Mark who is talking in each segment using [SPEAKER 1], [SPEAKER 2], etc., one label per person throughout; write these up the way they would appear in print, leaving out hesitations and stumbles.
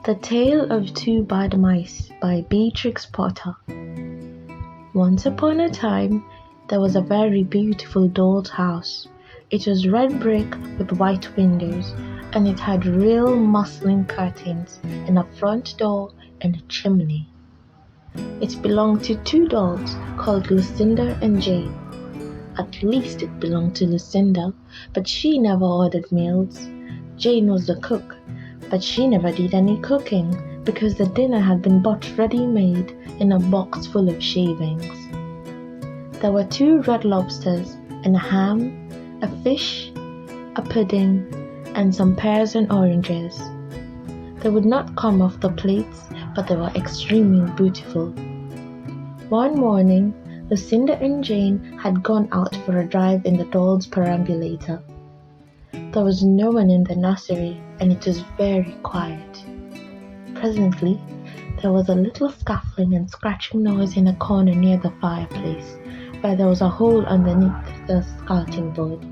[SPEAKER 1] The Tale of Two Bad Mice by Beatrix Potter. Once upon a time, there was a very beautiful doll's house. It was red brick with white windows, and it had real muslin curtains and a front door and a chimney. It belonged to two dolls called Lucinda and Jane. At least it belonged to Lucinda, but she never ordered meals. Jane was the cook, but she never did any cooking because the dinner had been bought ready-made in a box full of shavings. There were 2 red lobsters and a ham, a fish, a pudding, and some pears and oranges. They would not come off the plates, but they were extremely beautiful. One morning, Lucinda and Jane had gone out for a drive in the doll's perambulator. There was no one in the nursery, and it was very quiet. Presently, there was a little scuffling and scratching noise in a corner near the fireplace, where there was a hole underneath the scouting board.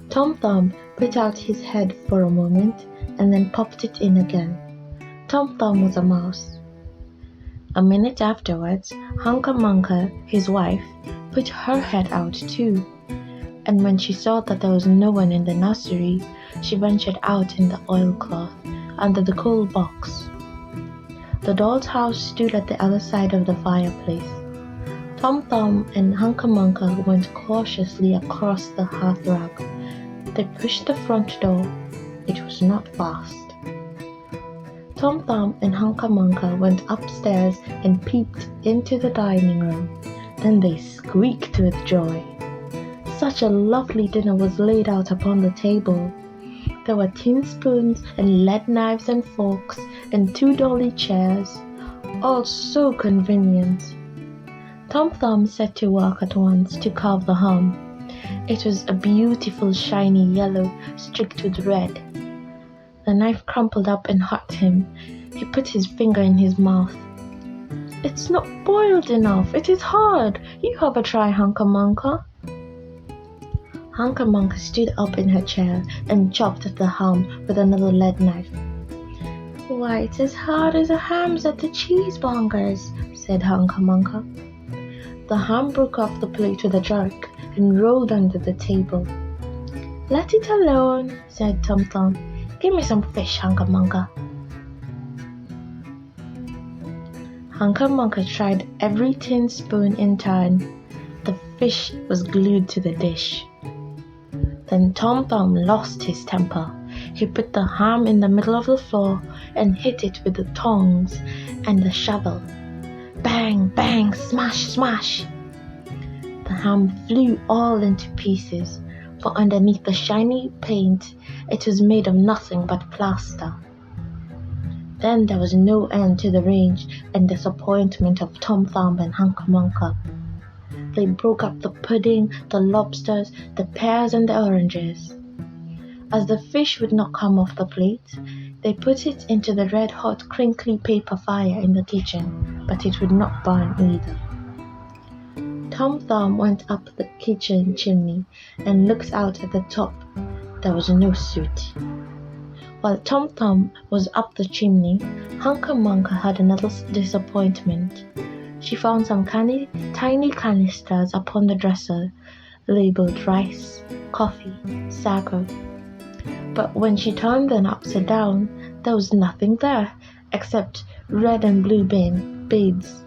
[SPEAKER 1] Tom Thumb put out his head for a moment and then popped it in again. Tom Thumb was a mouse. A minute afterwards, Hunca Munca, his wife, put her head out too, and when she saw that there was no one in the nursery, she ventured out in the oilcloth under the coal box. The doll's house stood at the other side of the fireplace. Tom Thumb and Hunca Munca went cautiously across the hearthrug. They pushed the front door. It was not fast. Tom Thumb and Hunca Munca went upstairs and peeped into the dining room. Then they squeaked with joy. Such a lovely dinner was laid out upon the table. There were tin spoons and lead knives and forks and 2 dolly chairs, all so convenient. Tom Thumb set to work at once to carve the ham. It was a beautiful shiny yellow streaked with red. The knife crumpled up and hurt him. He put his finger in his mouth. "It's not boiled enough. It is hard. You have a try, Hunca Munca." Hunca Munca stood up in her chair and chopped at the ham with another lead knife. "Why, it's as hard as the hams at the cheesemongers," said Hunca Munca. The ham broke off the plate with a jerk and rolled under the table. "Let it alone," said Tom Thumb. "Give me some fish, Hunca Munca." Hunca Munca tried every tin spoon in turn. The fish was glued to the dish. Then Tom Thumb lost his temper. He put the ham in the middle of the floor and hit it with the tongs and the shovel. Bang, bang, smash, smash. The ham flew all into pieces, for underneath the shiny paint, it was made of nothing but plaster. Then there was no end to the rage and disappointment of Tom Thumb and Hunca Munca. They broke up the pudding, the lobsters, the pears and the oranges. As the fish would not come off the plate, they put it into the red-hot crinkly paper fire in the kitchen, but it would not burn either. Tom Thumb went up the kitchen chimney and looked out at the top. There was no soot. While Tom Thumb was up the chimney, Hunca Munca had another disappointment. She found some tiny canisters upon the dresser, labeled rice, coffee, sago. But when she turned them upside down, there was nothing there except red and blue beads.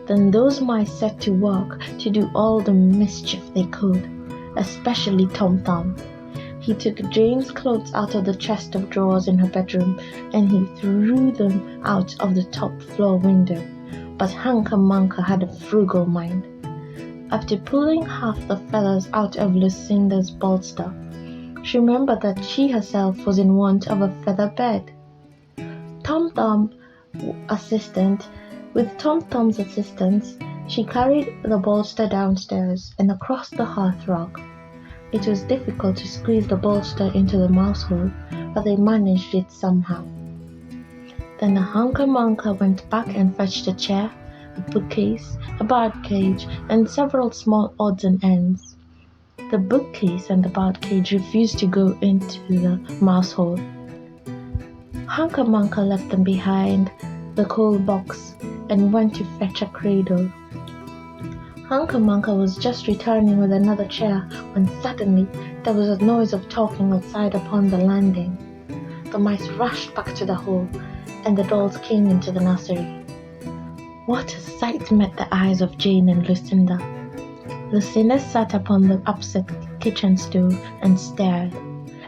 [SPEAKER 1] Then those mice set to work to do all the mischief they could, especially Tom Thumb. He took Jane's clothes out of the chest of drawers in her bedroom and he threw them out of the top floor window. But Hunca Munca had a frugal mind. After pulling half the feathers out of Lucinda's bolster, she remembered that she herself was in want of a feather bed. With Tom Thumb's assistance, she carried the bolster downstairs and across the hearthrug. It was difficult to squeeze the bolster into the mouse hole, but they managed it somehow. Then the Hunca Munca went back and fetched a chair, a bookcase, a bird cage, and several small odds and ends. The bookcase and the bird cage refused to go into the mouse hole. Hunca Munca left them behind the coal box and went to fetch a cradle. Hunca Munca was just returning with another chair when suddenly there was a noise of talking outside upon the landing. The mice rushed back to the hole, and the dolls came into the nursery. What a sight met the eyes of Jane and Lucinda! Lucinda sat upon the upset kitchen stool and stared,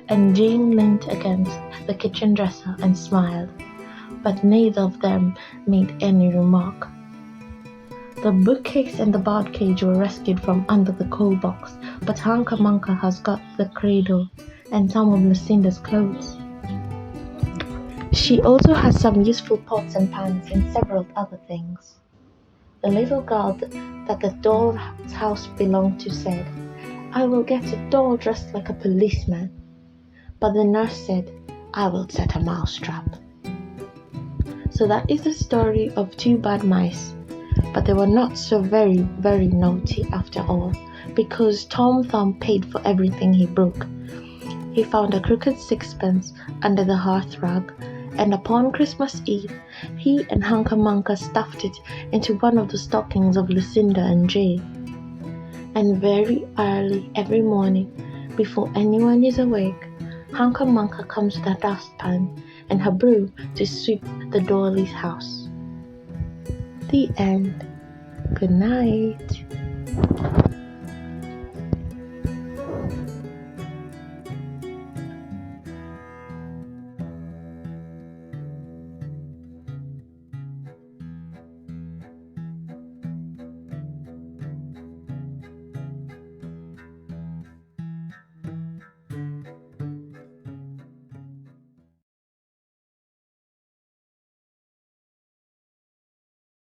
[SPEAKER 1] and Jane leant against the kitchen dresser and smiled, but neither of them made any remark. The bookcase and the bird cage were rescued from under the coal box, but Hunca Munca has got the cradle and some of Lucinda's clothes. She also has some useful pots and pans and several other things. The little girl that the doll's house belonged to said, "I will get a doll dressed like a policeman." But the nurse said, "I will set a mousetrap." So that is the story of two bad mice. But they were not so very, very naughty after all, because Tom Thumb paid for everything he broke. He found a crooked sixpence under the hearth rug, and upon Christmas Eve, he and Hunca Munca stuffed it into one of the stockings of Lucinda and Jane. And very early every morning, before anyone is awake, Hunca Munca comes with a dustpan and her broom to sweep the Dolly's house. The end. Good night.